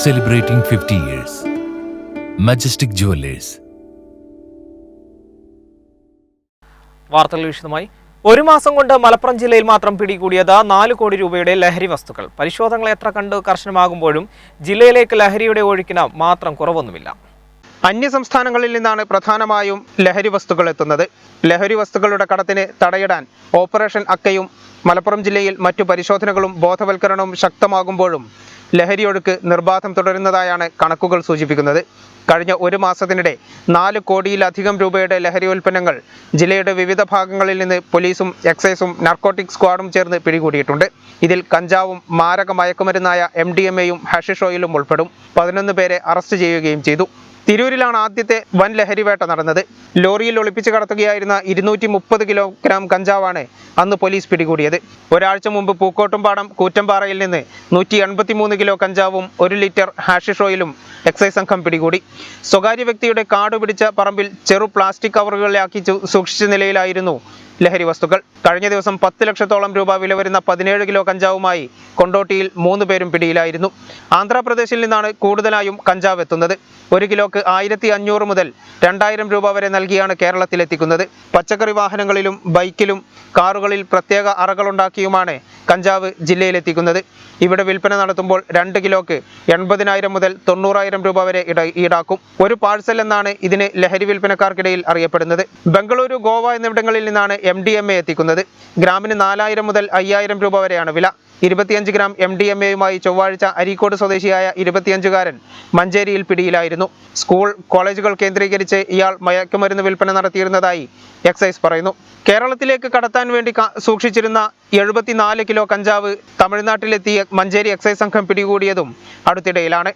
Celebrating 50 years. Majestic Jewelers. വാർത്തകൾ വിശദമായി. ഒരു മാസം കൊണ്ട് മലപ്പുറം ജില്ലയിൽ മാത്രം പിടികൂടിയത് 4 കോടി രൂപയുടെ ലഹരി വസ്തുക്കൾ. പരിശോധനകൾ എത്ര കണ്ട് കർശനമാകുമ്പോഴും ജില്ലയിലേക്ക് ലഹരിയുടെ ഒഴുക്കിന് മാത്രം കുറവൊന്നുമില്ല. അന്യസംസ്ഥാനങ്ങളിൽ നിന്നാണ് പ്രധാനമായും ലഹരി വസ്തുക്കൾ എത്തുന്നത്. ലഹരി വസ്തുക്കളുടെ കടത്തിന് തടയിടാൻ ഓപ്പറേഷൻ അക്കയും മലപ്പുറം ജില്ലയിൽ മറ്റു പരിശോധനകളും ബോധവൽക്കരണവും ശക്തമാകുമ്പോഴും ലഹരിയൊഴുക്ക് നിർബാധം തുടരുന്നതായാണ് കണക്കുകൾ സൂചിപ്പിക്കുന്നത്. കഴിഞ്ഞ ഒരു മാസത്തിനിടെ 4 കോടിയിലധികം രൂപയുടെ ലഹരി ഉൽപ്പന്നങ്ങൾ ജില്ലയുടെ വിവിധ ഭാഗങ്ങളിൽ നിന്ന് പോലീസും എക്സൈസും നാർക്കോട്ടിക് സ്ക്വാഡും ചേർന്ന് പിടികൂടിയിട്ടുണ്ട്. ഇതിൽ കഞ്ചാവും മാരക മയക്കുമരുന്നായ MDMA-യും ഹാഷിഷ് ഓയിലും ഉൾപ്പെടും. 11 പേരെ അറസ്റ്റ് ചെയ്യുകയും ചെയ്തു. തിരൂരിലാണ് ആദ്യത്തെ വൻ ലഹരി വേട്ട നടന്നത്. ലോറിയിൽ ഒളിപ്പിച്ച് കടത്തുകയായിരുന്ന 230 കിലോഗ്രാം കഞ്ചാവാണ് അന്ന് പോലീസ് പിടികൂടിയത്. ഒരാഴ്ച മുമ്പ് പൂക്കോട്ടുംപാടം കൂറ്റമ്പാറയിൽ നിന്ന് 183 കിലോ കഞ്ചാവും 1 ലിറ്റർ ഹാഷിഷ് ഓയിലും എക്സൈസ് സംഘം പിടികൂടി. സ്വകാര്യ വ്യക്തിയുടെ കാട് പിടിച്ച പറമ്പിൽ ചെറു പ്ലാസ്റ്റിക് കവറുകളിലാക്കി സൂക്ഷിച്ച നിലയിലായിരുന്നു ലഹരി വസ്തുക്കൾ. കഴിഞ്ഞ ദിവസം 10 ലക്ഷത്തോളം രൂപ വില വരുന്ന 17 കിലോ കഞ്ചാവുമായി കൊണ്ടോട്ടിയിൽ 3 പേരും പിടിയിലായിരുന്നു. ആന്ധ്രാപ്രദേശിൽ നിന്നാണ് കൂടുതലായും കഞ്ചാവ് എത്തുന്നത്. 1 കിലോക്ക് 1500 മുതൽ 2000 രൂപ വരെ നൽകിയാണ് കേരളത്തിലെത്തിക്കുന്നത്. പച്ചക്കറി വാഹനങ്ങളിലും ബൈക്കിലും കാറുകളിൽ പ്രത്യേക അറകളുണ്ടാക്കിയുമാണ് കഞ്ചാവ് ജില്ലയിലെത്തിക്കുന്നത്. ഇവിടെ വിൽപ്പന നടത്തുമ്പോൾ 2 കിലോക്ക് 80,000 മുതൽ 90,000 രൂപ വരെ ഈടാക്കും. ഒരു പാഴ്സൽ എന്നാണ് ഇതിന് ലഹരി വിൽപ്പനക്കാർക്കിടയിൽ അറിയപ്പെടുന്നത്. ബംഗളൂരു, ഗോവ എന്നിവിടങ്ങളിൽ നിന്നാണ് MDMA എത്തിക്കുന്നത്. ഗ്രാമിന് 4,000 മുതൽ 5,000 രൂപ വരെയാണ് വില. 25 ഗ്രാം MDMA-യുമായി ചൊവ്വാഴ്ച അരീക്കോട് സ്വദേശിയായ 25-കാരൻ മഞ്ചേരിയിൽ പിടിയിലായിരുന്നു. സ്കൂൾ, കോളേജുകൾ കേന്ദ്രീകരിച്ച് ഇയാൾ മയക്കുമരുന്ന് വിൽപ്പന നടത്തിയിരുന്നതായി എക്സൈസ് പറയുന്നു. കേരളത്തിലേക്ക് കടത്താൻ വേണ്ടി സൂക്ഷിച്ചിരുന്ന 74 കിലോ കഞ്ചാവ് തമിഴ്നാട്ടിലെത്തിയ മഞ്ചേരി എക്സൈസ് സംഘം പിടികൂടിയതും അടുത്തിടയിലാണ്.